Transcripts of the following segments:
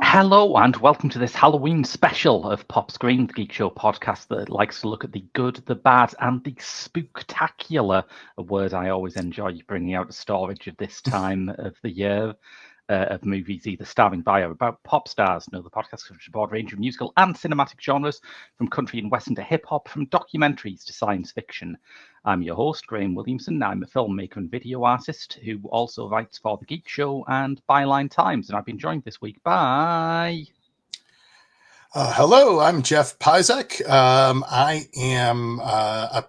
Hello and welcome to this Halloween special of Pop Screen, the Geek Show podcast that likes to look at the good, the bad, and the spooktacular, a word I always enjoy bringing out of storage at this time of the year, of movies either starring by or about pop stars. The podcast covers a broad range of musical and cinematic genres, from country and western to hip-hop, from documentaries to science fiction. I'm your host, Graham Williamson. I'm a filmmaker and video artist who also writes for The Geek Show and Byline Times, and I've been joined this week by... Hello, I'm Jeff Pizek. I am a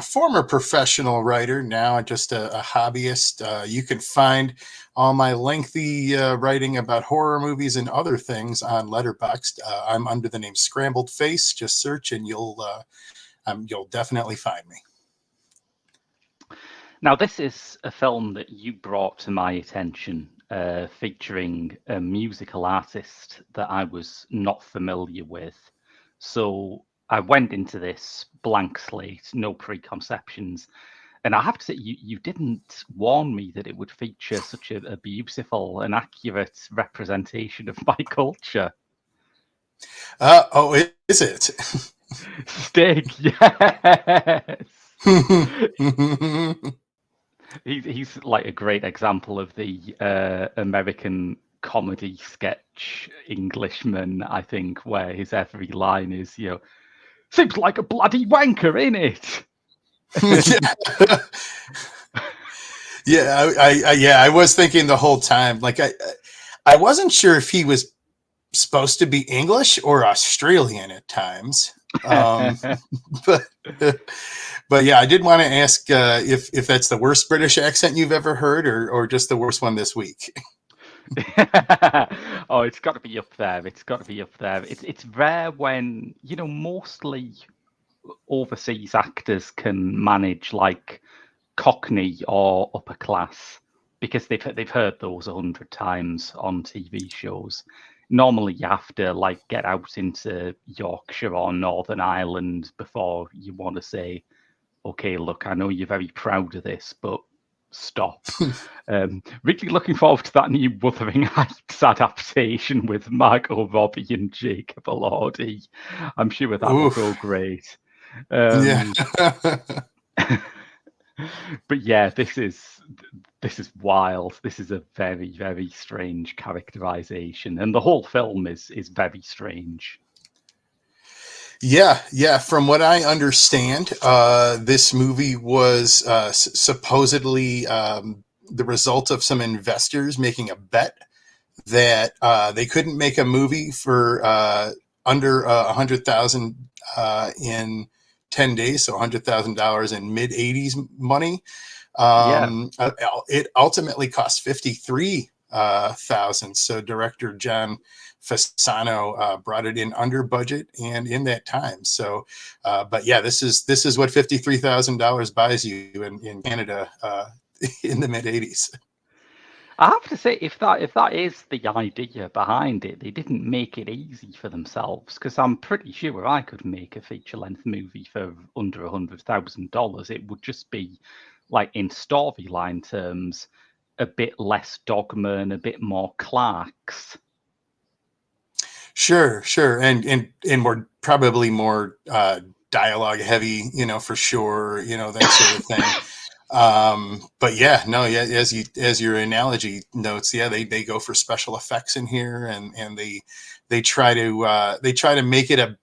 former professional writer, now just a hobbyist. You can find all my lengthy writing about horror movies and other things on Letterboxd. I'm under the name Scrambled Face. Just search and you'll definitely find me. Now, this is a film that you brought to my attention, featuring a musical artist that I was not familiar with. So I went into this blank slate, no preconceptions. And I have to say, you didn't warn me that it would feature such a beautiful and accurate representation of my culture. Is it? Stig, yes. He's like a great example of the American comedy sketch Englishman, I think, where his every line is, seems like a bloody wanker, ain't it? I was thinking the whole time, like I wasn't sure if he was supposed to be English or Australian at times. But yeah, I did want to ask if that's the worst British accent you've ever heard, or just the worst one this week. Oh, it's got to be up there. It's rare when, mostly overseas actors can manage like Cockney or upper class, because they've heard those 100 times on TV shows. Normally you have to like get out into Yorkshire or Northern Ireland before you want to say, okay, look, I know you're very proud of this, but stop. Really looking forward to that new Wuthering Heights adaptation with Margot Robbie and Jacob Elordi. I'm sure that will go great. Yeah. But yeah, this is wild. This is a very, very strange characterization, and the whole film is very strange. Yeah. From what I understand, this movie was supposedly the result of some investors making a bet that they couldn't make a movie for under $100,000 in 10 days, so $100,000 in mid-'80s money. It ultimately cost $53,000. So director Jon Fasano brought it in under budget and in that time. So, but yeah, this is what $53,000 buys you in Canada in the mid-'80s. I have to say, if that is the idea behind it, they didn't make it easy for themselves, because I'm pretty sure I could make a feature-length movie for under $100,000. It would just be, like, in storyline terms, a bit less Dogma and a bit more Clarks. Sure, and more, probably more dialogue heavy, for sure, that sort of thing. But yeah, no, yeah, as your analogy notes, yeah, they go for special effects in here, and they try to make it a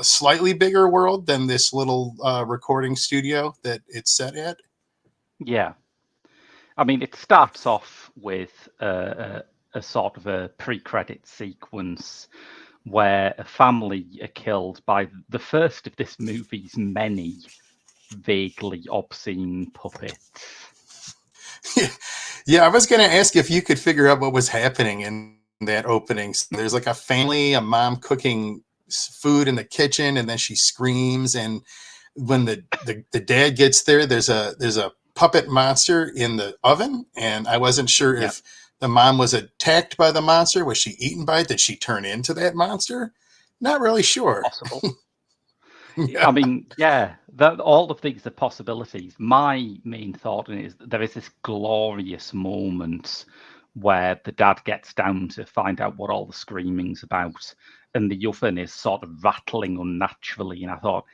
slightly bigger world than this little recording studio that it's set at. Yeah, I mean, it starts off with a sort of a pre-credit sequence where a family are killed by the first of this movie's many vaguely obscene puppets. Yeah, I was going to ask if you could figure out what was happening in that opening. So there's like a family, a mom cooking food in the kitchen, and then she screams. And when the dad gets there, there's a puppet monster in the oven, and I wasn't sure Yep. if the mom was attacked by the monster. Was she eaten by it? Did she turn into that monster? Not really sure. Possible. Yeah. I mean, yeah, all of these are possibilities. My main thought is that there is this glorious moment where the dad gets down to find out what all the screaming's about, and the oven is sort of rattling unnaturally. And I thought,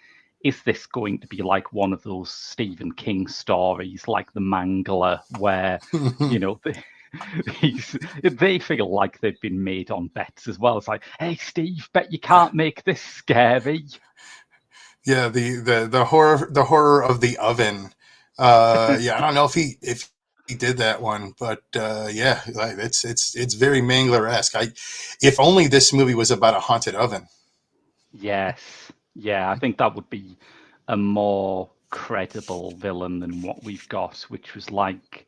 is this going to be like one of those Stephen King stories, like The Mangler, where, you know, they feel like they've been made on bets as well. It's like, hey, Steve, bet you can't make this scary. Yeah, the horror of the oven. Yeah, I don't know if he did that one, but yeah, like it's very Mangler-esque. If only this movie was about a haunted oven. Yes. Yeah, I think that would be a more credible villain than what we've got, which was like,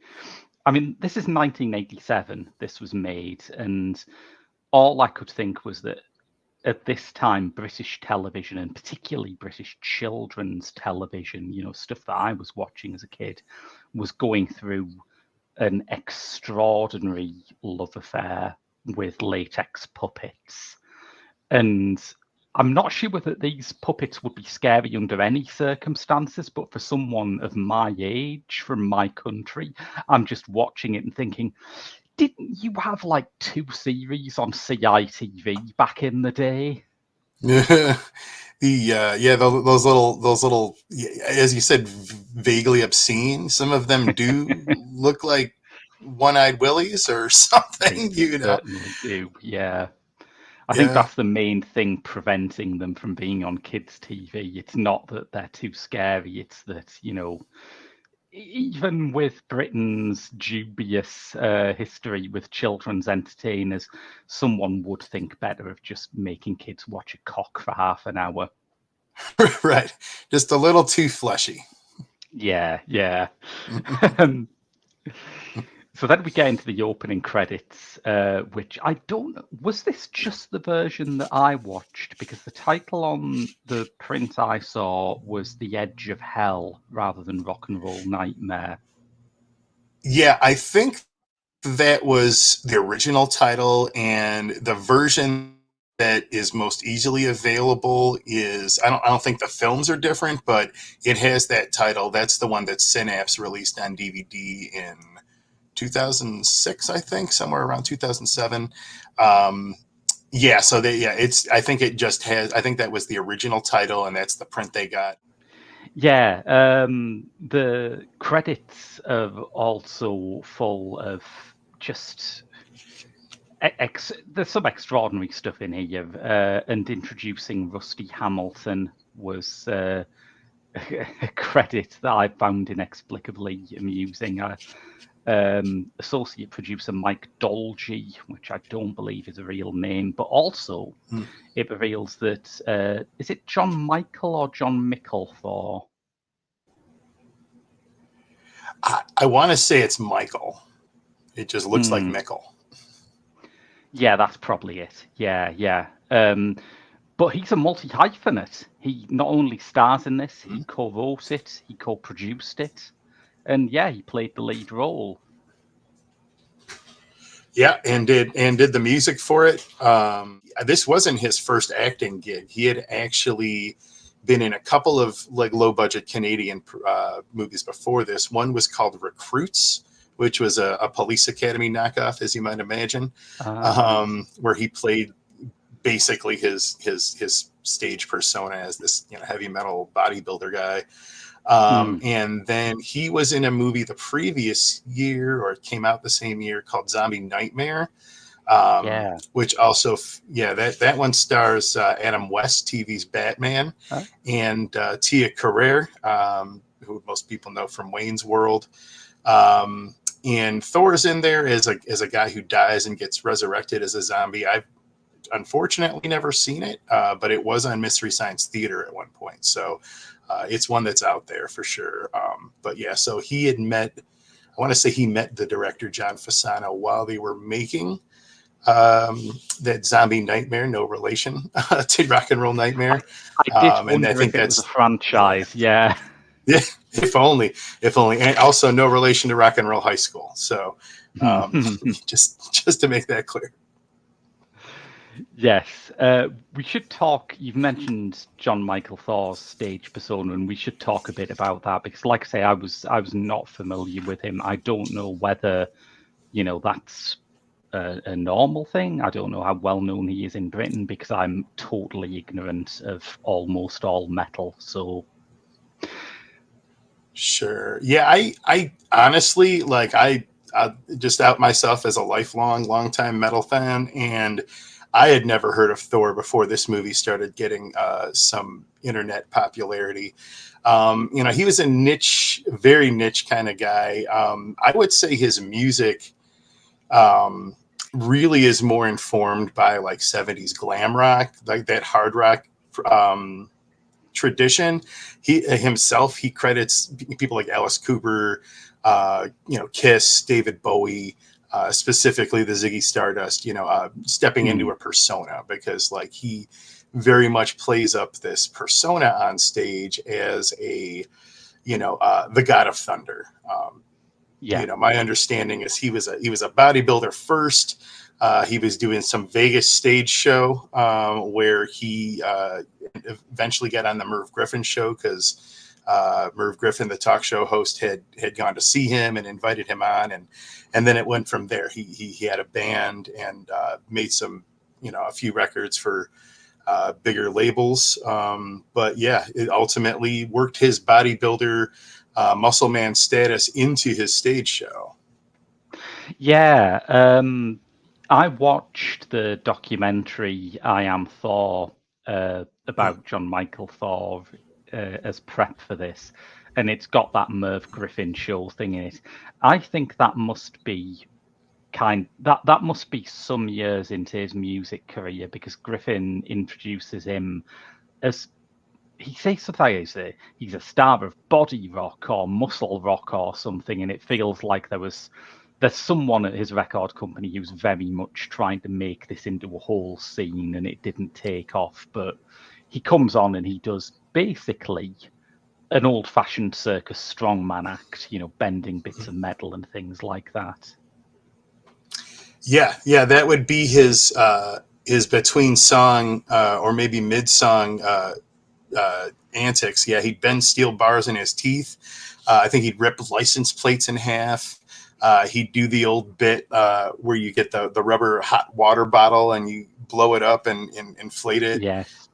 I mean, this is 1987, this was made, and all I could think was that at this time, British television, and particularly British children's television, you know, stuff that I was watching as a kid, was going through an extraordinary love affair with latex puppets. And I'm not sure whether these puppets would be scary under any circumstances, but for someone of my age from my country, I'm just watching it and thinking, didn't you have like 2 series on CITV back in the day? Those little as you said, vaguely obscene. Some of them do look like one-eyed willies or They something. certainly do, yeah. I think Yeah. that's the main thing preventing them from being on kids' TV. It's not that they're too scary, it's that, you know, even with Britain's dubious history with children's entertainers, someone would think better of just making kids watch a cock for half an hour. Right. Just a little too fleshy. Yeah, yeah. Um, so then we get into the opening credits, which I don't know. Was this just the version that I watched? Because the title on the print I saw was The Edge of Hell rather than Rock and Roll Nightmare. Yeah, I think that was the original title, and the version that is most easily available is I don't think the films are different, but it has that title. That's the one that Synapse released on DVD in 2006, I think, somewhere around 2007. Um, yeah, so it's I think it just has I think that was the original title, and that's the print they got. Yeah, the credits are also full of just there's some extraordinary stuff in here, and introducing Rusty Hamilton was a credit that I found inexplicably amusing. Associate producer Mike Dolgy, which I don't believe is a real name, but also Hmm. it reveals that is it Jon Mikl or Jon Mikl Thor? I want to say it's Michael. It just looks like Hmm. Mickle. Yeah, that's probably it. Yeah, yeah. But he's a multi-hyphenate. He not only stars in this, he co-wrote it, he co-produced it, and yeah, he played the lead role. Yeah, and did the music for it. This wasn't his first acting gig. He had actually been in a couple of like low budget Canadian movies before this. One was called Recruits, which was a police academy knockoff, as you might imagine, Ah, where he played basically his stage persona as this heavy metal bodybuilder guy. hmm, And then he was in a movie the previous year, or it came out the same year, called Zombie Nightmare, yeah. which also, that one stars Adam West, TV's Batman, Huh? and Tia Carrere, who most people know from Wayne's World. And Thor's in there as a guy who dies and gets resurrected as a zombie. I've unfortunately never seen it, but it was on Mystery Science Theater at one point. So it's one that's out there for sure. But yeah, so he had met, I want to say he met the director, John Fasano, while they were making that Zombie Nightmare, no relation to Rock and Roll Nightmare. I did And I wonder think if it was a that's, franchise. Yeah. yeah, if only, and also no relation to Rock and Roll High School. So just to make that clear. Yes, we should talk. You've mentioned Jon Mikl Thor's stage persona, and we should talk a bit about that because, like I say, I was not familiar with him. I don't know whether that's a normal thing. I don't know how well known he is in Britain because I'm totally ignorant of almost all metal. So Sure. Yeah, I honestly like I just out myself as a lifelong longtime metal fan, and I had never heard of Thor before this movie started getting some internet popularity. He was a niche, very niche kind of guy. I would say his music um, really is more informed by like 70s glam rock, like that hard rock um, tradition. He credits people like Alice Cooper, Kiss, David Bowie, specifically the Ziggy Stardust, stepping into a persona, because like he very much plays up this persona on stage as a, the God of Thunder. yeah, My understanding is he was a bodybuilder first. He was doing some Vegas stage show where he eventually got on the Merv Griffin show because Merv Griffin, the talk show host, had gone to see him and invited him on, and then it went from there. He had a band and made some, a few records for bigger labels. But yeah, it ultimately worked his bodybuilder muscle man status into his stage show. yeah. I watched the documentary "I Am Thor" about Jon Mikl Thor as prep for this, and it's got that Merv Griffin show thing in it. I think that must be that must be some years into his music career because Griffin introduces him as he says sometimes he's a star of body rock or muscle rock or something, and it feels like there's someone at his record company who's very much trying to make this into a whole scene, and it didn't take off. But he comes on and he does basically an old-fashioned circus strongman act, bending bits of metal and things like that. Yeah, that would be his between song or maybe mid song antics. Yeah, he'd bend steel bars in his teeth. I think he'd rip license plates in half. He'd do the old bit where you get the rubber hot water bottle and you blow it up and inflate it. Yes.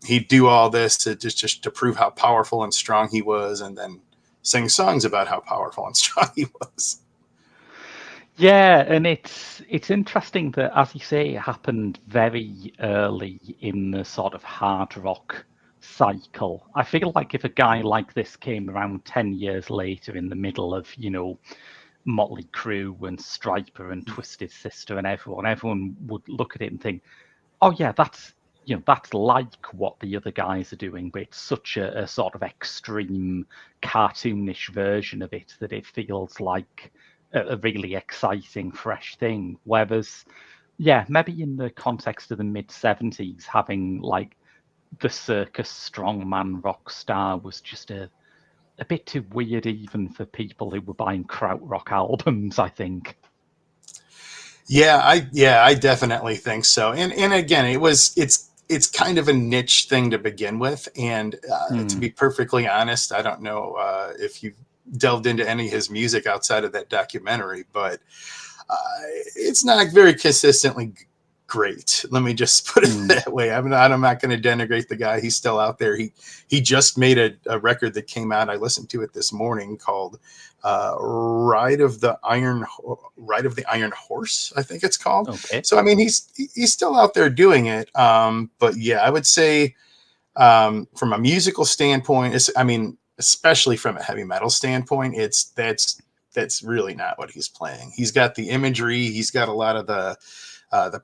He'd do all this to just to prove how powerful and strong he was, and then sing songs about how powerful and strong he was. Yeah, and it's interesting that, as you say, it happened very early in the sort of hard rock cycle. I feel like if a guy like this came around 10 years later in the middle of, Motley Crue and Striper and Twisted Sister and everyone would look at it and think, oh yeah, that's like what the other guys are doing, but it's such a sort of extreme cartoonish version of it that it feels like a really exciting, fresh thing. Whereas, yeah, maybe in the context of the mid 70s, having like the circus strongman rock star was just a bit too weird even for people who were buying krautrock albums, I think. I definitely think so. And again, it's kind of a niche thing to begin with. And to be perfectly honest, I don't know if you delved into any of his music outside of that documentary, but it's not very consistently great. Let me just put it that way. I'm not going to denigrate the guy. He's still out there. He just made a record that came out. I listened to it this morning called Ride of the Iron Horse, I think it's called. Okay. So I mean, he's still out there doing it. But yeah, I would say from a musical standpoint, especially from a heavy metal standpoint, that's really not what he's playing. He's got the imagery. He's got a lot of the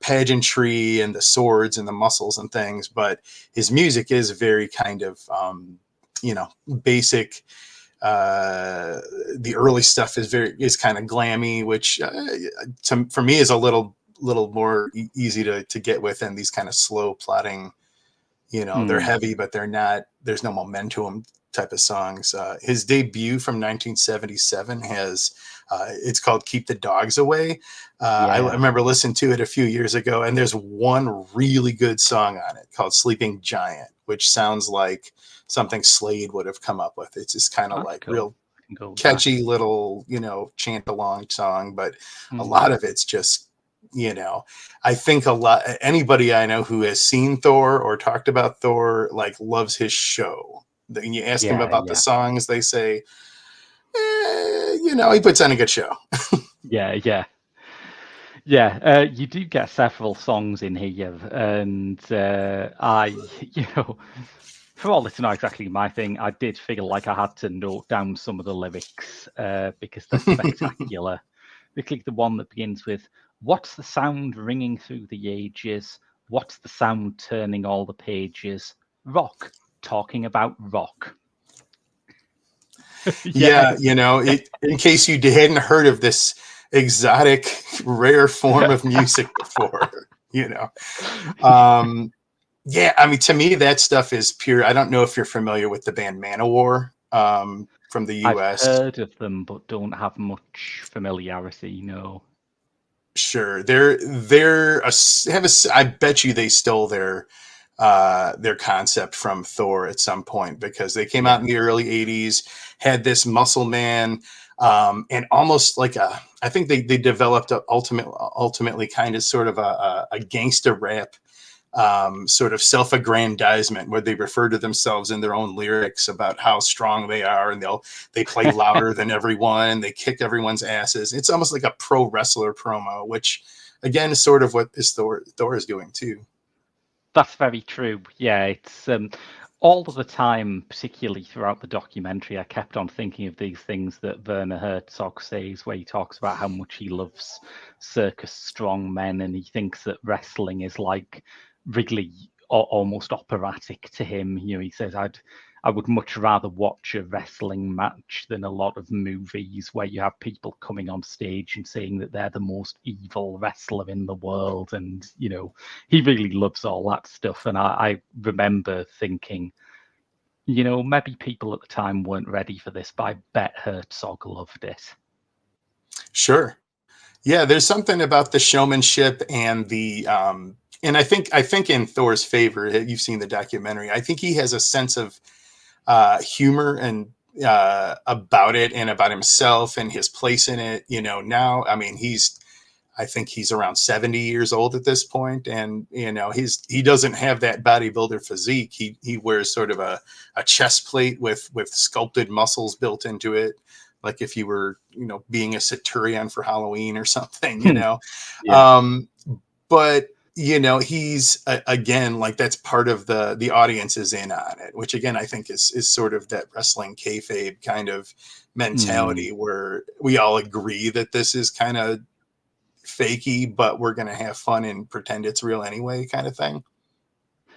pageantry and the swords and the muscles and things, but his music is very kind of basic. The early stuff is kind of glammy, which for me is a little more easy to get with, and these kind of slow plotting. They're heavy, but they're not. There's no momentum type of songs. His debut from 1977 has. It's called "Keep the Dogs Away." I remember listening to it a few years ago, and there's one really good song on it called "Sleeping Giant," which sounds like something Slade would have come up with. It's just kind of like real catchy little, chant along song, but a lot of it's just, I think anybody I know who has seen Thor or talked about Thor, like, loves his show. Then you ask them about the songs, they say, he puts on a good show. Yeah. You do get several songs in here, and for all it's not exactly my thing, I did feel like I had to note down some of the lyrics because they're spectacular. Particularly the one that begins with, "What's the sound ringing through the ages? What's the sound turning all the pages? Rock, talking about rock." Yeah, in case you hadn't heard of this exotic, rare form of music before, Yeah, I mean, to me, that stuff is pure. I don't know if you're familiar with the band Manowar from the US. I've heard of them, but don't have much familiarity, no. Sure. I bet you they stole their concept from Thor at some point, because they came out in the early 80s, had this muscle man, and almost like I think they developed ultimately kind of sort of a gangster rap sort of self-aggrandizement, where they refer to themselves in their own lyrics about how strong they are, and they play louder than everyone, they kick everyone's asses. It's almost like a pro wrestler promo, which again is sort of what this Thor is doing too. That's very true. Yeah, it's all of the time, particularly throughout the documentary, I kept on thinking of these things that Werner Herzog says, where he talks about how much he loves circus strongmen, and he thinks that wrestling is like really almost operatic to him. He says, I would much rather watch a wrestling match than a lot of movies where you have people coming on stage and saying that they're the most evil wrestler in the world. And, he really loves all that stuff. And I remember thinking, maybe people at the time weren't ready for this, but I bet Herzog loved it. Sure. Yeah, there's something about the showmanship and and I think in Thor's favor, you've seen the documentary, I think he has a sense of humor and about it, and about himself and his place in it. Now, I mean, I think he's around 70 years old at this point, and he doesn't have that bodybuilder physique. He wears sort of a chest plate with sculpted muscles built into it, like if you were being a Saturian for Halloween or something. But he's again, like, that's part of the audience is in on it, which again I think is sort of that wrestling kayfabe kind of mentality, where we all agree that this is kind of fakey, but we're going to have fun and pretend it's real anyway, kind of thing.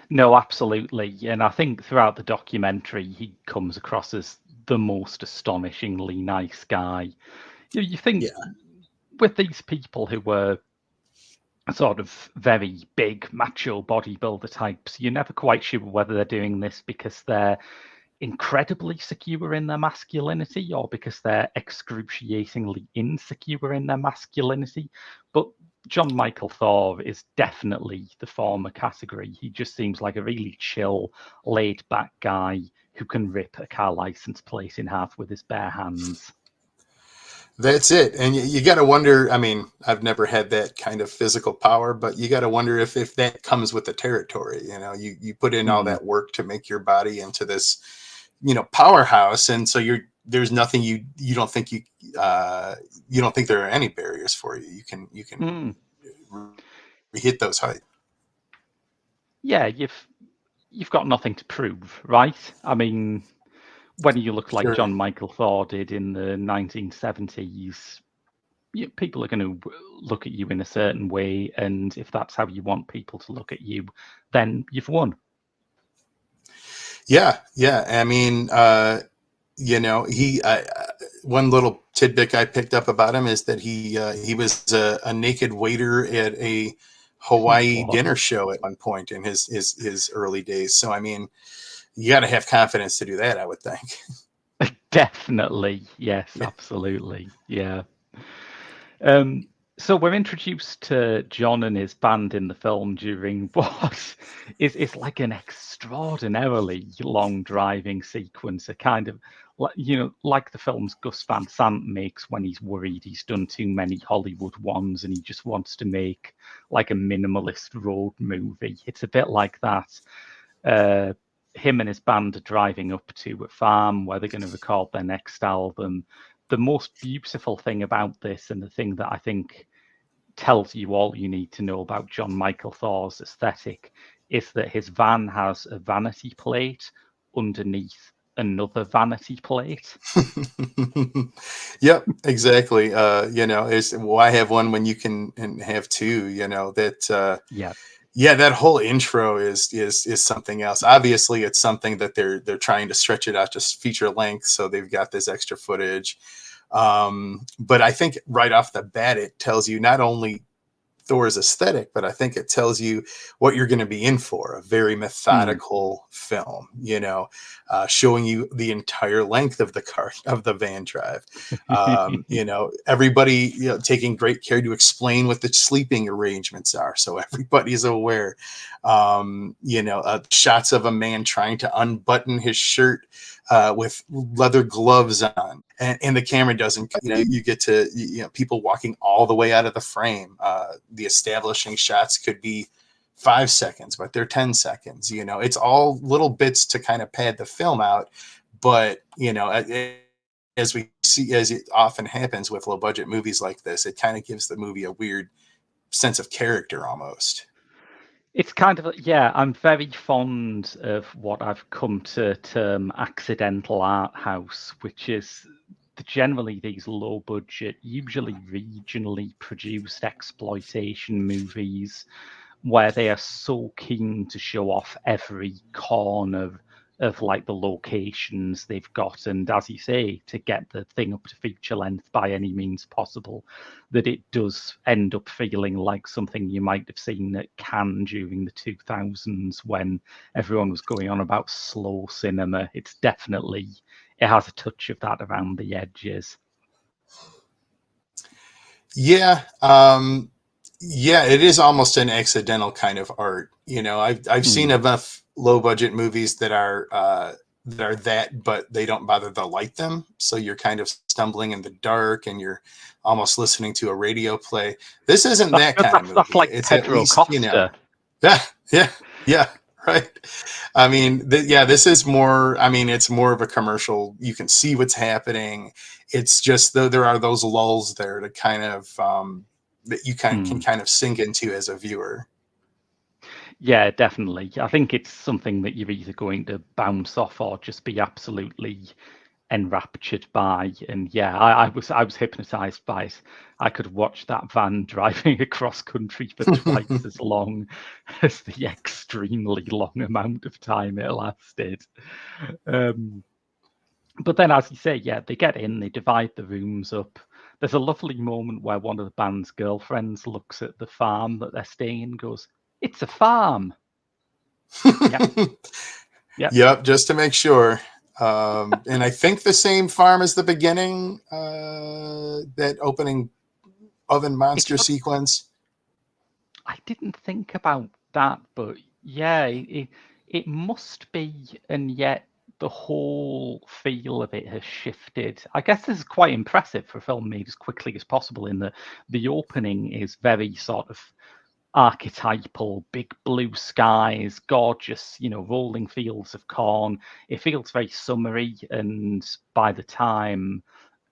No, absolutely. And I think throughout the documentary, he comes across as the most astonishingly nice guy. You think with these people who were sort of very big macho bodybuilder types, you're never quite sure whether they're doing this because they're incredibly secure in their masculinity or because they're excruciatingly insecure in their masculinity. But Jon Mikl Thor is definitely the former category. He just seems like a really chill, laid back guy who can rip a car license plate in half with his bare hands. That's it. And you got to wonder, I mean, I've never had that kind of physical power, but you got to wonder if that comes with the territory. You put in all that work to make your body into this, powerhouse. And so there's nothing you don't think you don't think there are any barriers for you. You can hit those heights. Yeah, you've got nothing to prove, right? I mean, when you look like Jon Mikl Thor did in the 1970s, people are going to look at you in a certain way, and if that's how you want people to look at you, then you've won. Yeah, yeah. I mean, he one little tidbit I picked up about him is that he was a naked waiter at a Hawaii What? dinner show at one point in his early days. So I mean, you got to have confidence to do that, I would think. Definitely. Yes, Yeah. absolutely. Yeah. Um, so we're introduced to John and his band in the film during what is like an extraordinarily long driving sequence, a kind of like the films Gus Van Sant makes when he's worried he's done too many Hollywood ones and he just wants to make like a minimalist road movie. It's a bit like that. Uh, Him and his band are driving up to a farm where they're going to record their next album. The most beautiful thing about this, and the thing that I think tells you all you need to know about Jon Mikl Thor's aesthetic, is that his van has a vanity plate underneath another vanity plate. Yep, exactly. Is why have one when you can and have two? Yeah. Yeah, that whole intro is something else. Obviously, it's something that they're trying to stretch it out to feature length, so they've got this extra footage. But I think right off the bat, it tells you not only Thor's aesthetic, but I think it tells you what you're going to be in for, a very Mm. methodical film, showing you the entire length of the car of the van drive. Everybody, taking great care to explain what the sleeping arrangements are. So everybody's aware, shots of a man trying to unbutton his shirt with leather gloves on, and the camera doesn't. You get to people walking all the way out of the frame. The establishing shots could be 5 seconds, but they're 10 seconds. It's all little bits to kind of pad the film out. But as we see, as it often happens with low budget movies like this, it kind of gives the movie a weird sense of character almost. It's kind of yeah. I'm very fond of what I've come to term accidental art house, which is generally these low budget, usually regionally produced exploitation movies where they are so keen to show off every corner of like the locations they've got, and as you say, to get the thing up to feature length by any means possible, that it does end up feeling like something you might have seen at Cannes during the 2000s when everyone was going on about slow cinema. It has a touch of that around the edges. Yeah, yeah, it is almost an accidental kind of art. I've seen Mm. enough low budget movies that, but they don't bother to light them. So you're kind of stumbling in the dark, and you're almost listening to a radio play. This isn't That's that good. kind of That's movie. like It's at Pedro least, Costa. yeah, yeah, yeah, right. I mean, yeah, this is more. I mean, it's more of a commercial. You can see what's happening. It's just though there are those lulls there to kind of that you can Mm. kind of sink into as a viewer. Yeah, definitely. I think it's something that you're either going to bounce off or just be absolutely enraptured by. And yeah, I was hypnotized by it. I could watch that van driving across country for twice as long as the extremely long amount of time it lasted. Um, but then, as you say, yeah, they get in, they divide the rooms up. There's a lovely moment where one of the band's girlfriends looks at the farm that they're staying in and goes, "It's a farm." Yep, yep. Yep, just to make sure. And I think the same farm as the beginning, that opening oven It monster look, sequence. I didn't think about that, but yeah, it must be, and yet the whole feel of it has shifted. I guess this is quite impressive for a film made as quickly as possible. In the opening is very sort of archetypal, big blue skies, gorgeous, rolling fields of corn. It feels very summery, and by the time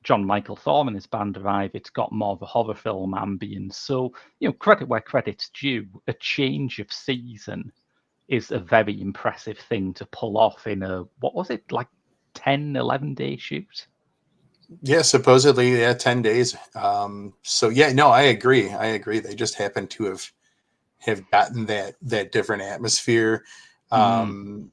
Jon Mikl Thor and his band arrive, it's got more of a horror film ambience. So, credit where credit's due. A change of season is a very impressive thing to pull off in what was it, like 10, 11-day shoot? Yeah, supposedly, yeah, 10 days. So yeah, no, I agree. I agree. They just happen to have gotten that different atmosphere. Mm. Um,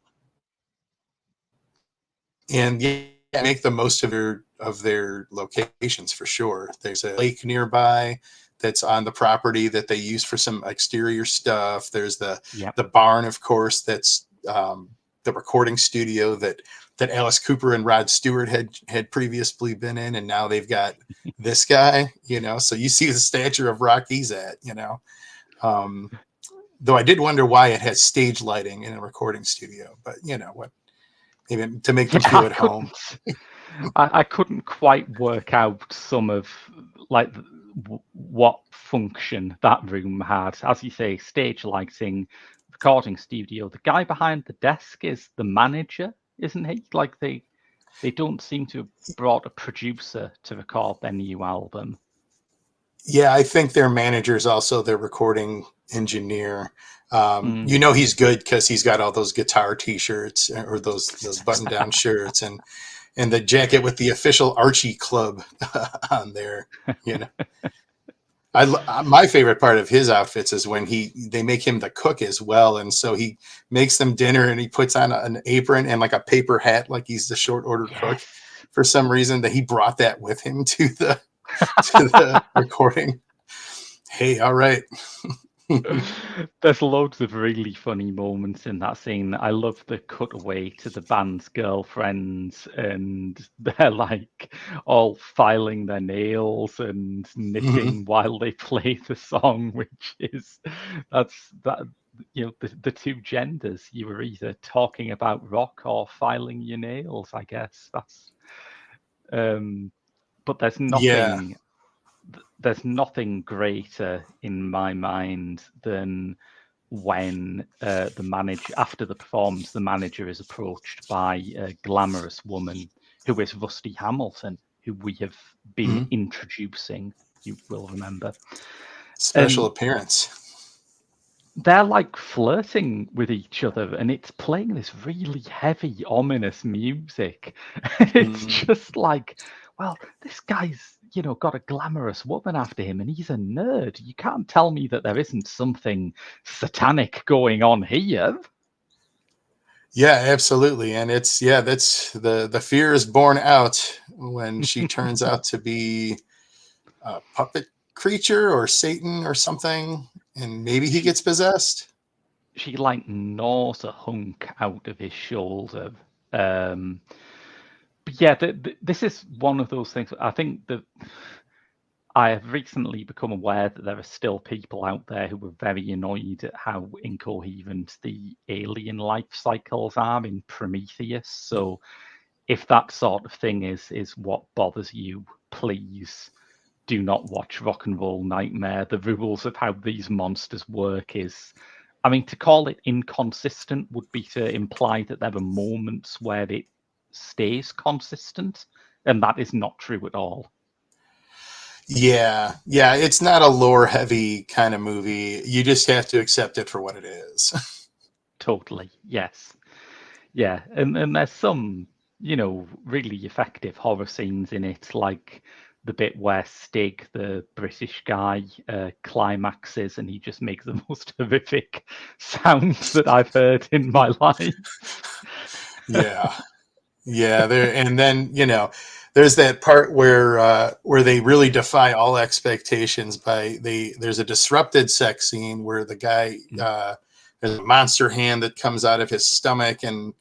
and yeah, make the most of their locations for sure. There's a lake nearby that's on the property that they use for some exterior stuff. There's Yep. the barn, of course, that's the recording studio that Alice Cooper and Rod Stewart had previously been in, and now they've got this guy, so you see the stature of Rock he's at, though I did wonder why it has stage lighting in a recording studio, but what, maybe to make them Yeah, feel at home. I couldn't quite work out some of like what function that room had. As you say, stage lighting, recording studio. The guy behind the desk is the manager, isn't he? Like they don't seem to have brought a producer to record their new album. Yeah, I think their manager is also their recording engineer. He's good because he's got all those guitar T-shirts or those button-down shirts and the jacket with the official Archie Club on there. My favorite part of his outfits is when they make him the cook as well, and so he makes them dinner and he puts on an apron and like a paper hat, like he's the short order cook. For some reason, that he brought that with him to the recording. Hey, all right. There's loads of really funny moments in that scene. I love the cutaway to the band's girlfriends, and they're like all filing their nails and knitting while they play the song, which is that the two genders. You were either talking about rock or filing your nails, I guess. But Yeah. there's nothing greater in my mind than when the manager, after the performance, the manager is approached by a glamorous woman who is Rusty Hamilton, who we have been introducing, you will remember. Special appearance. They're like flirting with each other, and it's playing this really heavy, ominous music. It's just like, well, this guy's, got a glamorous woman after him, and he's a nerd. You can't tell me that there isn't something satanic going on here. Yeah, absolutely. And that's the fear is borne out when she turns out to be a puppet creature or Satan or something, and maybe he gets possessed. She like gnaws a hunk out of his shoulder. But yeah, this is one of those things. I think that I have recently become aware that there are still people out there who are very annoyed at how incoherent the alien life cycles are in Prometheus. So if that sort of thing is what bothers you, please do not watch Rock and Roll Nightmare. The rules of how these monsters work is, I mean, to call it inconsistent would be to imply that there are moments where it stays consistent, and that is not true at all. Yeah, it's not a lore heavy kind of movie. You just have to accept it for what it is. Totally, yes. Yeah, and there's some, really effective horror scenes in it, like the bit where Stig, the British guy, climaxes and he just makes the most horrific sounds that I've heard in my life. Yeah, there, and then there's that part where they really defy all expectations there's a disrupted sex scene where the guy there's a monster hand that comes out of his stomach, and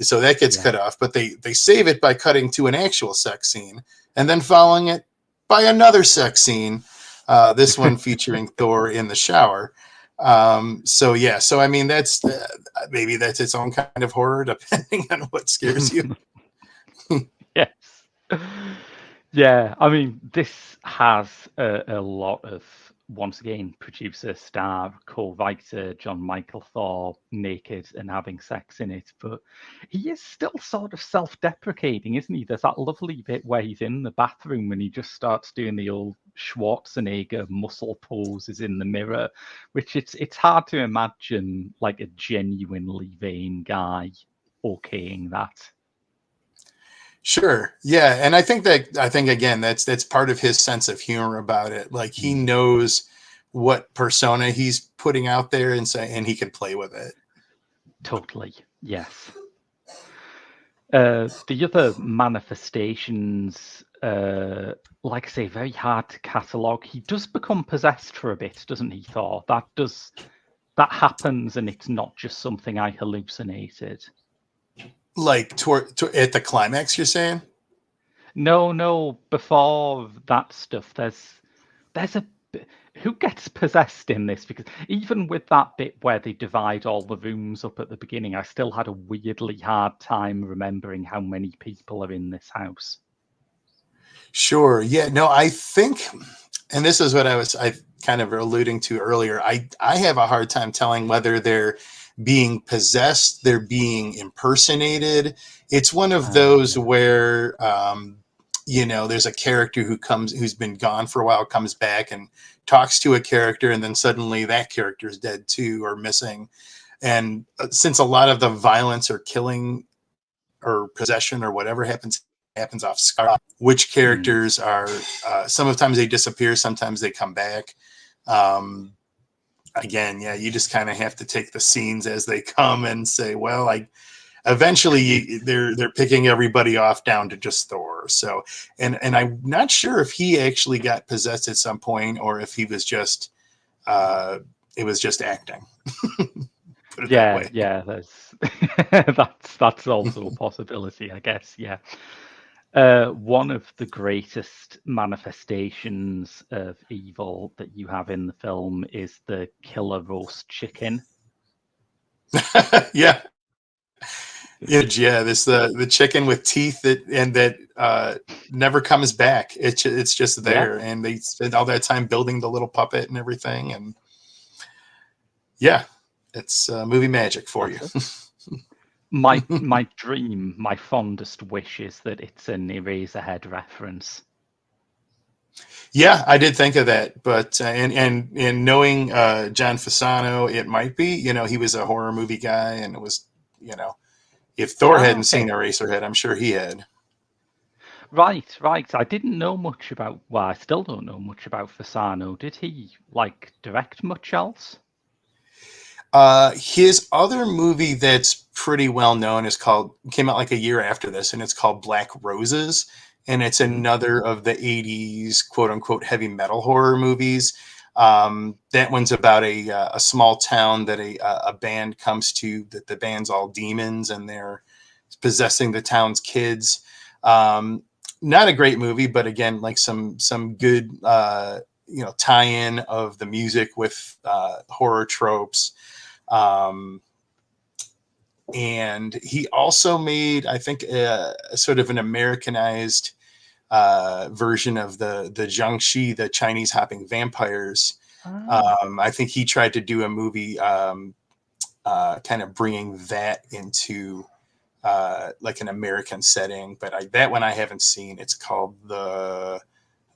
so that gets cut off, but they save it by cutting to an actual sex scene and then following it by another sex scene, this one featuring Thor in the shower. So I mean, that's maybe that's its own kind of horror depending on what scares you. Yes. Yeah, I mean, this has a lot of, once again, producer, star, co-writer Jon Mikl Thor naked and having sex in it, but he is still sort of self-deprecating, isn't he? There's that lovely bit where he's in the bathroom and he just starts doing the old Schwarzenegger muscle poses in the mirror, which it's hard to imagine like a genuinely vain guy okaying that. Sure. Yeah. And I think again, that's part of his sense of humor about it. Like he knows what persona he's putting out there and he can play with it. Totally. Yes. The other manifestations, like I say, very hard to catalogue. He does become possessed for a bit, doesn't he, Thor? That happens, and it's not just something I hallucinated. Like at the climax, you're saying? No, before that stuff, there's a who gets possessed in this? Because even with that bit where they divide all the rooms up at the beginning, I still had a weirdly hard time remembering how many people are in this house. Sure. Yeah. No, I think, and this is what I kind of alluding to earlier. I have a hard time telling whether they're being possessed, they're being impersonated. It's one of those Yeah. where, there's a character who's been gone for a while, comes back and talks to a character, and then suddenly that character is dead too or missing. And since a lot of the violence or killing or possession or whatever happens off screen, which Mm. characters are sometimes they disappear, sometimes they come back. Again, yeah, you just kind of have to take the scenes as they come and say, well, eventually they're picking everybody off down to just Thor. So, and I'm not sure if he actually got possessed at some point or if he was just it was just acting. Put it that way. Yeah, there's that's also a possibility, I guess. Yeah. One of the greatest manifestations of evil that you have in the film is the killer roast chicken. Yeah. Yeah, this the chicken with teeth that never comes back. It's just Yeah, there, and they spend all that time building the little puppet and everything, and yeah, it's movie magic for you. that's it. My dream, my fondest wish is that it's an Eraserhead reference. Yeah, I did think of that, but and knowing John Fasano, it might be. He was a horror movie guy, and it was if Thor Ah, hadn't okay. seen Eraserhead, I'm sure he had. Right. I didn't know much about. Well, I still don't know much about Fasano. Did he direct much else? His other movie that's pretty well known came out like a year after this, and it's called Black Roses, and it's Mm. another of the '80s quote unquote heavy metal horror movies. That one's about a small town that a band comes to. That the band's all demons, and they're possessing the town's kids. Not a great movie, but again, like some good tie-in of the music with horror tropes. Um, and he also made, I think, a sort of an Americanized version of the Jiangxi, the Chinese hopping vampires. Ah, I think he tried to do a movie kind of bringing that into like an American setting, but that one I haven't seen. It's called the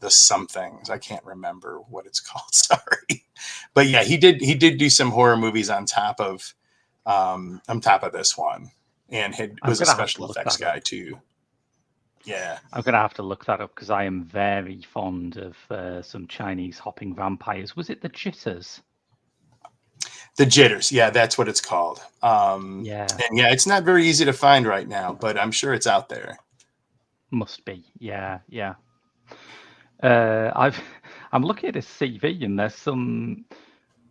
somethings. I can't remember what it's called. Sorry, but yeah, he did do some horror movies on top of this one, and I'm was a gonna have to special look effects that up. guy too. Yeah, I'm gonna have to look that up because I am very fond of some Chinese hopping vampires. Was it the Jitters? the jitters. Yeah, that's what it's called. Yeah, And yeah, it's not very easy to find right now, but I'm sure it's out there. must be. Yeah. I've I'm looking at his CV and there's some,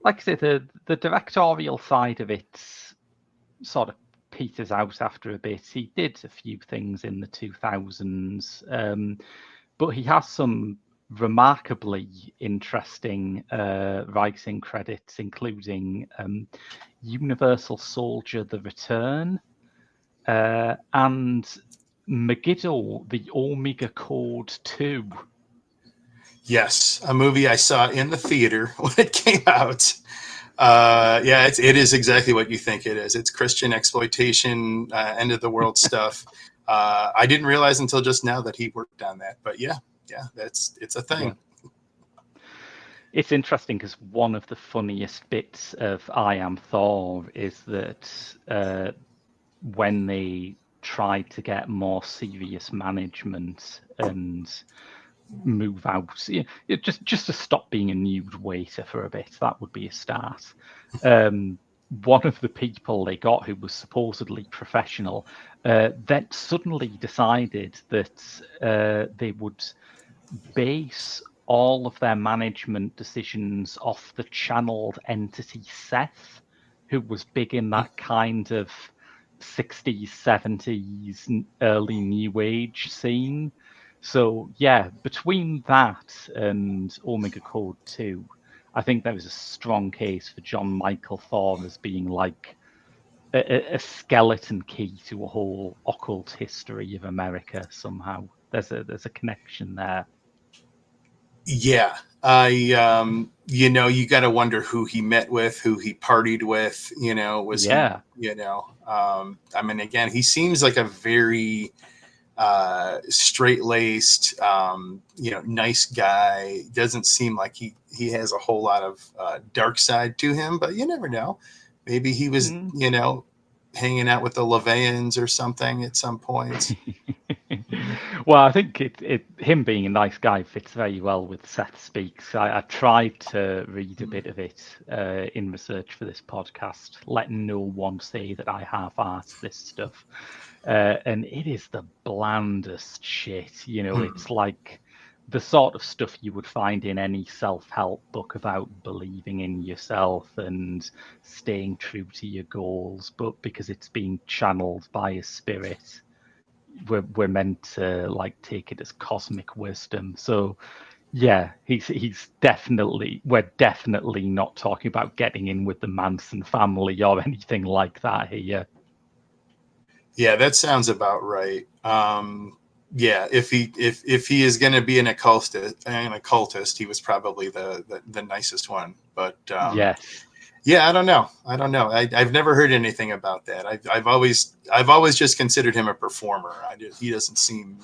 like I say, the directorial side of it sort of peters out after a bit. He did a few things in the 2000s, but he has some remarkably interesting writing credits, including Universal Soldier: The Return and Megiddo: The Omega Code 2. Yes, a movie I saw in the theater when it came out. Yeah, it is exactly what you think it is. It's Christian exploitation, end of the world stuff. I didn't realize until just now that he worked on that, but yeah, it's a Yeah. thing. It's interesting because one of the funniest bits of I Am Thor is that when they tried to get more serious management and move out, just to stop being a nude waiter for a bit, that would be a start. One of the people they got who was supposedly professional then suddenly decided that they would base all of their management decisions off the channeled entity Seth, who was big in that kind of 60s, 70s, early New Age scene. So, yeah, between that and Omega Code 2, I think there was a strong case for Jon Mikl Thor as being like a skeleton key to a whole occult history of America somehow. There's a connection there. Yeah. You got to wonder who he met with, who he partied with, was he, Yeah. I mean, again, he seems like a very straight laced, nice guy. Doesn't seem like he has a whole lot of dark side to him, but you never know. Maybe he was, Mm. hanging out with the Levians or something at some point. Well, I think him being a nice guy fits very well with Seth Speaks. I tried to read a bit of it in research for this podcast, letting no one say that I half-assed this stuff. And it is the blandest shit. It's like the sort of stuff you would find in any self-help book about believing in yourself and staying true to your goals, but because it's being channeled by a spirit, we're meant to like take it as cosmic wisdom. So yeah, we're definitely not talking about getting in with the Manson family or anything like that here. Yeah, that sounds about right. Yeah, if he is going to be an occultist, he was probably the nicest one. But Yes. yeah, I don't know. I've never heard anything about that. I've always just considered him a performer. He doesn't seem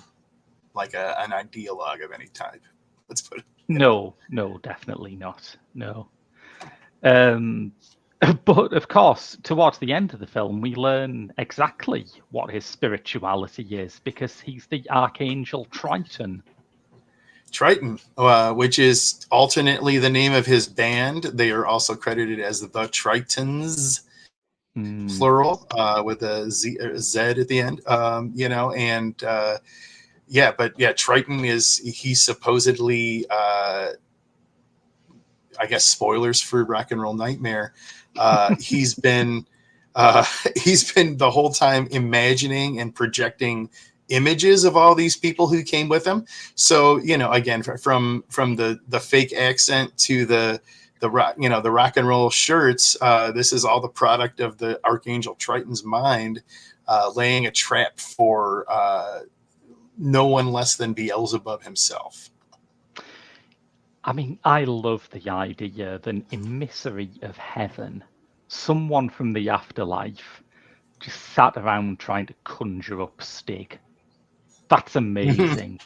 like an ideologue of any type. Let's put it. No, definitely not. No. Um, but of course, towards the end of the film, we learn exactly what his spirituality is because he's the Archangel Triton. Triton, which is alternately the name of his band. They are also credited as the Tritons, Mm. plural, with a Z at the end. And but yeah, Triton he's supposedly, I guess, spoilers for Rock and Roll Nightmare. He's been he's been the whole time imagining and projecting images of all these people who came with him. So again, from the fake accent to the rock, the rock and roll shirts. This is all the product of the Archangel Triton's mind, laying a trap for no one less than Beelzebub himself. I mean, I love the idea of an emissary of heaven, someone from the afterlife, just sat around trying to conjure up Stig. That's amazing.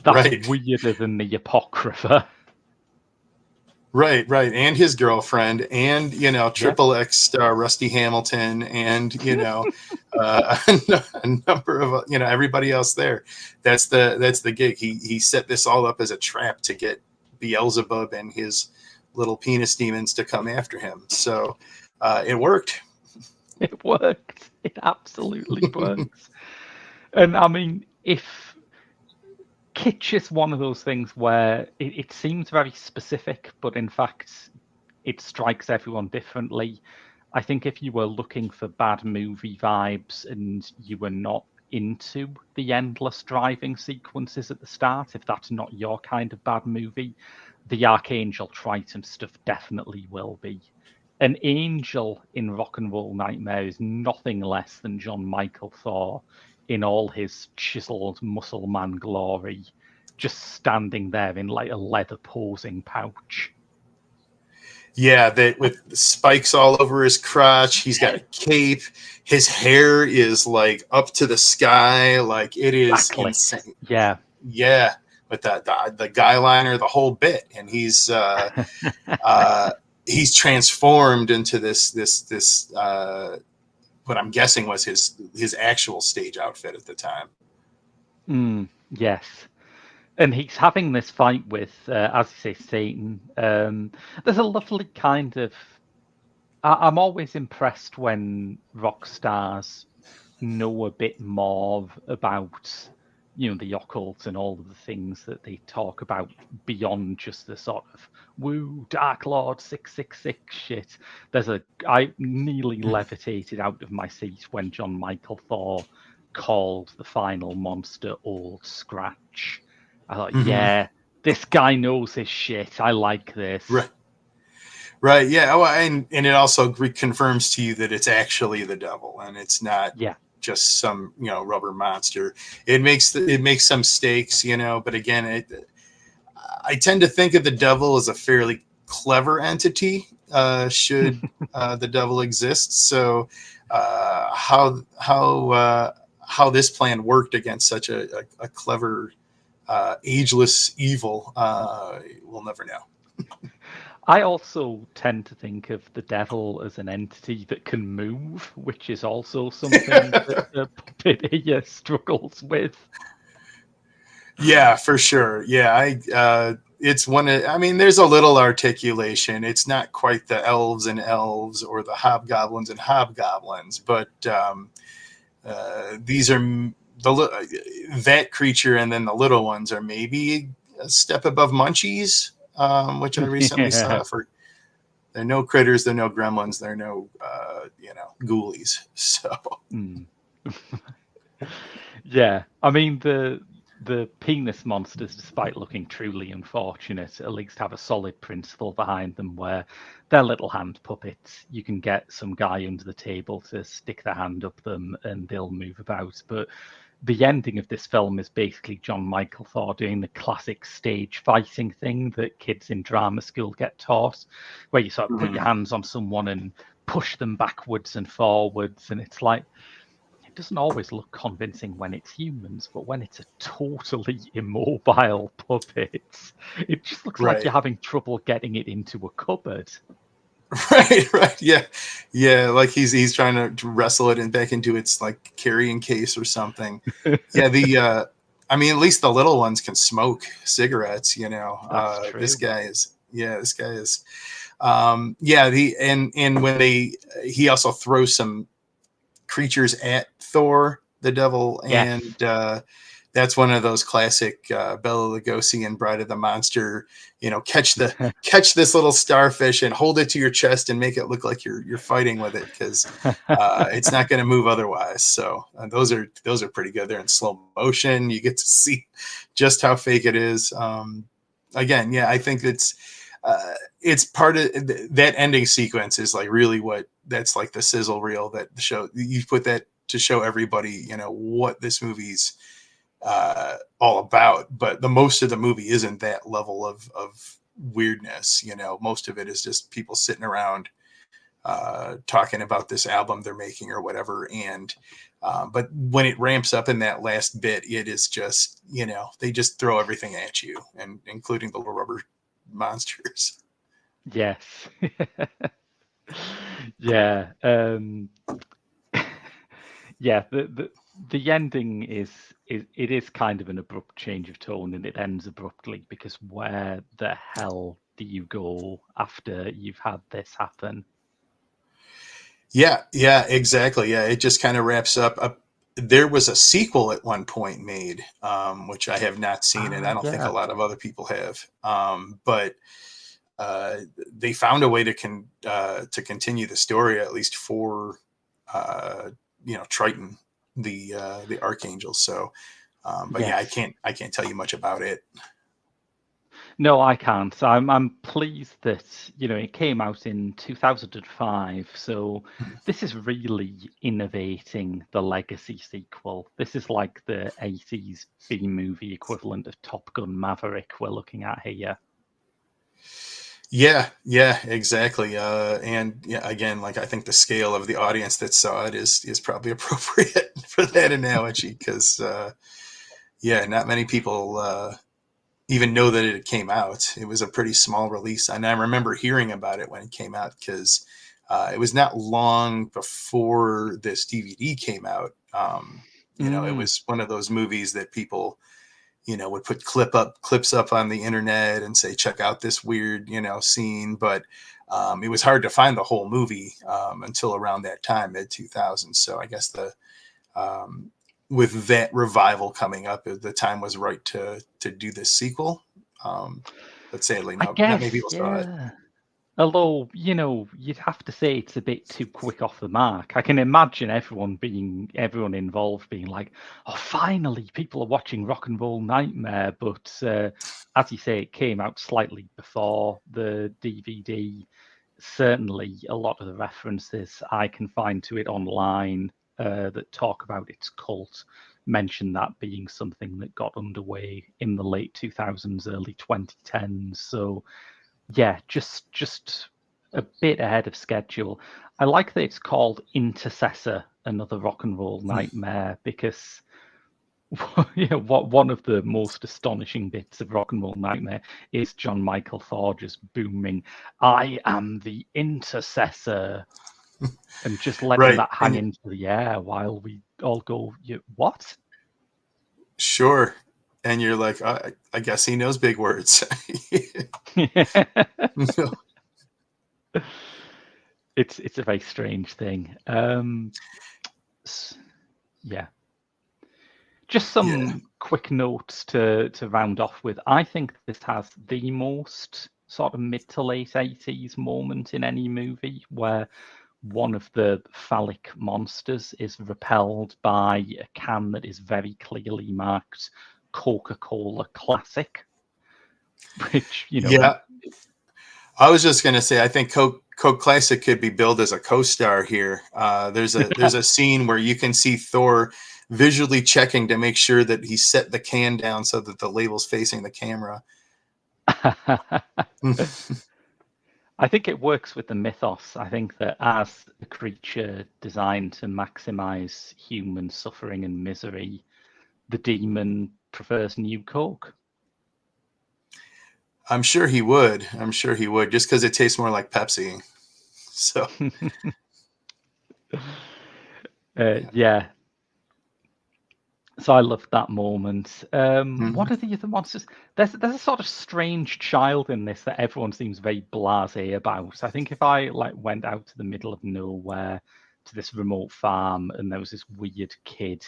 That's Right. weirder than the Apocrypha. Right, and his girlfriend, and Yeah. Triple X star Rusty Hamilton, and a number of everybody else there. That's the gig. He set this all up as a trap to get Beelzebub and his little penis demons to come after him. So it worked. It worked. It absolutely works. And I mean, if kitsch is one of those things where it seems very specific, but in fact, it strikes everyone differently. I think if you were looking for bad movie vibes and you were not into the endless driving sequences at the start, if that's not your kind of bad movie, the Archangel Triton stuff definitely will be. An angel in Rock and Roll Nightmare is nothing less than Jon Mikl Thor in all his chiseled muscle man glory, just standing there in like a leather posing pouch. Yeah, that with spikes all over his crotch. He's got a cape. His hair is like up to the sky. Like it is Exactly. insane. Yeah. Yeah, with the guy liner, the whole bit, and he's transformed into this what I'm guessing was his actual stage outfit at the time. Yes. And he's having this fight with, as you say, Satan. There's a lovely kind of. I'm always impressed when rock stars know a bit more about, the occult and all of the things that they talk about beyond just the sort of woo Dark Lord 666 shit. I nearly levitated out of my seat when Jon Mikl Thor called the final monster Old Scratch. I thought, Mm-hmm. yeah, this guy knows his shit. I like this. Right. Right. Yeah. Oh, and it also confirms to you that it's actually the devil and it's not Yeah. just some, rubber monster. It makes some stakes, but again, I tend to think of the devil as a fairly clever entity. Should the devil exist? So how this plan worked against such a clever, ageless evil, we'll never know. I also tend to think of the devil as an entity that can move, which is also something that the puppet here struggles with. Yeah, for sure. Yeah, it's I mean, there's a little articulation. It's not quite the elves and elves or the hobgoblins and hobgoblins, but these are that creature, and then the little ones are maybe a step above munchies, which I recently Yeah. saw. For they're no critters, they're no gremlins, they're no ghoulies. So Mm. Yeah. I mean the penis monsters, despite looking truly unfortunate, at least have a solid principle behind them where they're little hand puppets. You can get some guy under the table to stick their hand up them and they'll move about. But the ending of this film is basically Jon Mikl Thor doing the classic stage fighting thing that kids in drama school get taught, where you sort of put your hands on someone and push them backwards and forwards. And it's like, it doesn't always look convincing when it's humans, but when it's a totally immobile puppet, it just looks like right. you're having trouble getting it into a cupboard. Right, yeah. Like he's trying to wrestle it and back into its like carrying case or something. Yeah, I mean, at least the little ones can smoke cigarettes. That's This true. guy is. Yeah, this guy is. Yeah, and when he also throws some creatures at Thor, the devil, Yes. and that's one of those classic Bela Lugosi and Bride of the Monster. Catch this little starfish and hold it to your chest and make it look like you're fighting with it because it's not going to move otherwise. So those are pretty good. They're in slow motion. You get to see just how fake it is. Again, yeah, I think it's part of that ending sequence is like really that's like the sizzle reel that the show you put that to show everybody what this movie's all about. But the most of the movie isn't that level of weirdness. Most of it is just people sitting around talking about this album they're making or whatever. And but when it ramps up in that last bit, it is just they just throw everything at you, and including the little rubber monsters. Yes. Yeah. Yeah. The ending is it is kind of an abrupt change of tone and it ends abruptly because where the hell do you go after you've had this happen? Yeah, exactly. Yeah, it just kind of wraps up. There was a sequel at one point made, which I have not seen, and I Ah, don't think a yeah. lot of other people have. But they found a way to continue the story, at least for Triton, the archangel. So, but yeah, Yes. I can't tell you much about it. No, I can't. I'm pleased that, it came out in 2005, so this is really innovating the legacy sequel. This is like the 80s B-movie equivalent of Top Gun Maverick we're looking at here. Yeah, exactly. And yeah, again, like I think the scale of the audience that saw it is probably appropriate for that analogy because yeah, not many people even know that it came out. It was a pretty small release, and I remember hearing about it when it came out because it was not long before this DVD came out. It Mm, was one of those movies that people would put clips up on the internet and say, check out this weird, scene. But it was hard to find the whole movie until around that time, mid 2000s. So I guess with that revival coming up, the time was right to do this sequel. But sadly, I not many guess, people saw it. yeah. Although, you'd have to say it's a bit too quick off the mark. I can imagine everyone involved being like, "Oh, finally, people are watching Rock and Roll Nightmare." But as you say, it came out slightly before the DVD. Certainly, a lot of the references I can find to it online that talk about its cult mention that being something that got underway in the late 2000s, early 2010s. So yeah, just a bit ahead of schedule. I like that it's called Intercessor, another rock and roll nightmare, because what one of the most astonishing bits of Rock and Roll Nightmare is Jon Mikl Thor just booming, "I am the intercessor," and just letting Right. that hang into the air while we all go, what? Sure. And you're like, I guess he knows big words. No. It's a very strange thing. Yeah. Just Yeah. some quick notes to round off with. I think this has the most sort of mid to late 80s moment in any movie where one of the phallic monsters is repelled by a can that is very clearly marked Coca-Cola Classic, which, Yeah. I was just gonna say, I think Coke Classic could be billed as a co-star here. There's a scene where you can see Thor visually checking to make sure that he set the can down so that the label's facing the camera. I think it works with the mythos. I think that as a creature designed to maximize human suffering and misery, the demon prefers New Coke. I'm sure he would. I'm sure he would, just because it tastes more like Pepsi. So Yeah. So I loved that moment. mhm. What are the other monsters? There's a sort of strange child in this that everyone seems very blasé about. I think if I went out to the middle of nowhere to this remote farm and there was this weird kid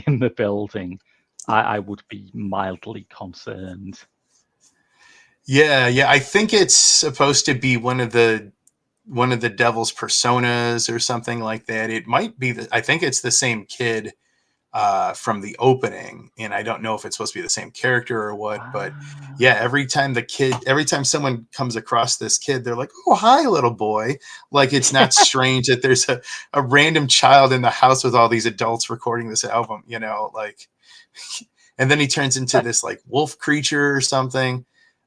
in the building, I would be mildly concerned. Yeah. I think it's supposed to be one of the devil's personas or something like that. It might be I think it's the same kid from the opening, and I don't know if it's supposed to be the same character or what. But Ah, yeah, every time someone comes across this kid, they're like, "Oh, hi, little boy!" Like it's not strange that there's a random child in the house with all these adults recording this album, like. And then he turns into this like wolf creature or something.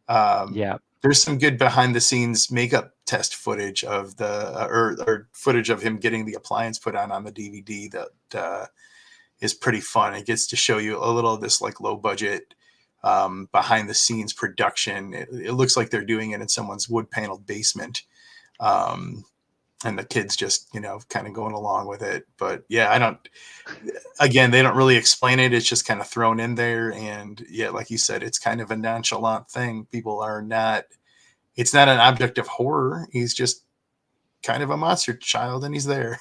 yeah, There's some good behind the scenes makeup test footage of the or footage of him getting the appliance put on the DVD that is pretty fun. It gets to show you a little of this like low budget behind the scenes production. It looks like they're doing it in someone's wood paneled basement. Um, and the kids just, kind of going along with it. But yeah, again, they don't really explain it. It's just kind of thrown in there. And yeah, like you said, it's kind of a nonchalant thing. It's not an object of horror. He's just kind of a monster child and he's there.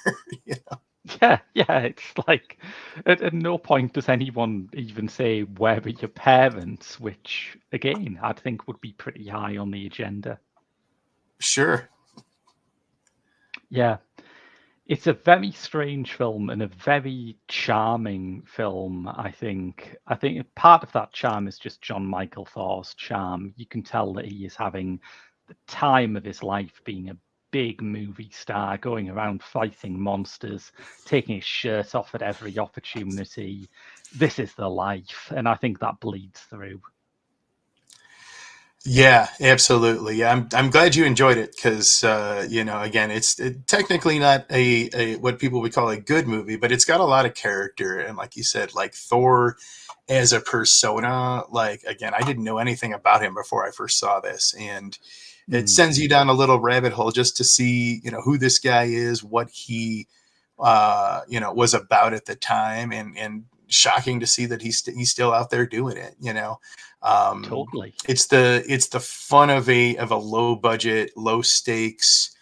Yeah. yeah. It's like at no point does anyone even say where are your parents, which again I'd think would be pretty high on the agenda. Sure. Yeah, it's a very strange film and a very charming film, I think. I think part of that charm is just Jon Mikl Thor's charm. You can tell that he is having the time of his life being a big movie star, going around fighting monsters, taking his shirt off at every opportunity. This is the life, and I think that bleeds through. Yeah, absolutely. Yeah, I'm glad you enjoyed it because again, it's technically not a what people would call a good movie, but it's got a lot of character and like you said, like Thor as a persona. Like again, I didn't know anything about him before I first saw this, and it Mm, sends you down a little rabbit hole just to see who this guy is, what he was about at the time, and shocking to see that he's still out there doing it. Um, totally. it's the fun of a low budget, low stakes,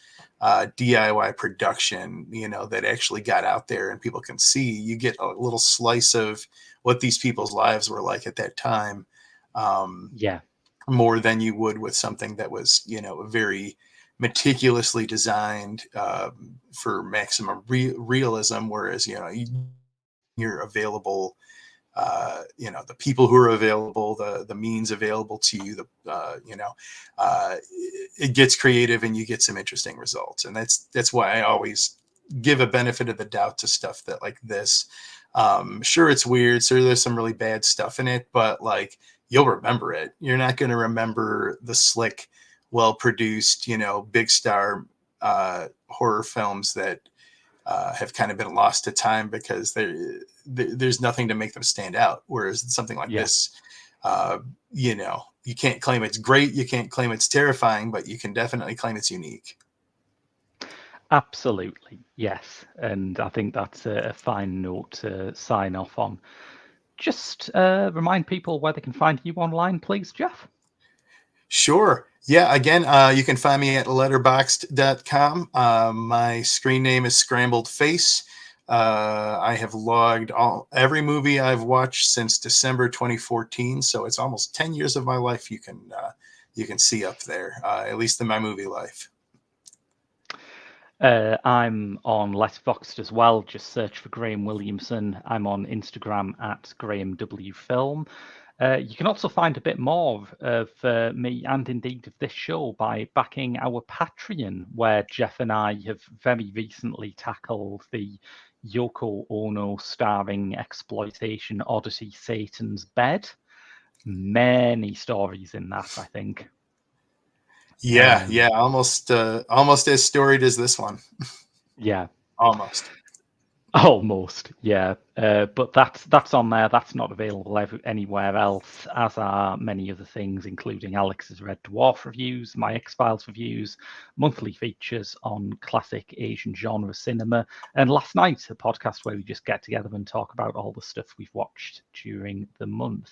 DIY production, that actually got out there and people can see. You get a little slice of what these people's lives were like at that time, Yeah. more than you would with something that was, very meticulously designed for maximum realism. Whereas, you're available, the people who are available, the means available to you, it gets creative and you get some interesting results. And that's why I always give a benefit of the doubt to stuff that like this. Sure, it's weird. Sure, there's some really bad stuff in it, but like you'll remember it. You're not going to remember the slick, well-produced, big star horror films that have kind of been lost to time because there's nothing to make them stand out. Whereas something like this, you can't claim it's great, you can't claim it's terrifying, but you can definitely claim it's unique. Absolutely, yes. And I think that's a fine note to sign off on. Just remind people where they can find you online, please, Jeff. Sure. Yeah, again, you can find me at letterboxd.com. My screen name is Scrambled Face. I have logged every movie I've watched since December 2014, so it's almost 10 years of my life you can see up there, at least in my movie life. I'm on Letterboxd as well. Just search for Graham Williamson. I'm on Instagram at Graham W Film. You can also find a bit more of me and indeed of this show by backing our Patreon, where Jeff and I have very recently tackled the Yoko Ono starring exploitation odyssey Satan's Bed. Many stories in that, I think. Yeah, almost as storied as this one. Yeah. Almost, yeah. But that's on there. That's not available anywhere else, as are many other things, including Alex's Red Dwarf reviews, my X-Files reviews, monthly features on classic Asian genre cinema, and last night, a podcast where we just get together and talk about all the stuff we've watched during the month.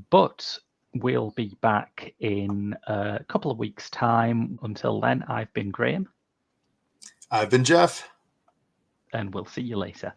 But we'll be back in a couple of weeks' time. Until then, I've been Graham. I've been Jeff. And we'll see you later.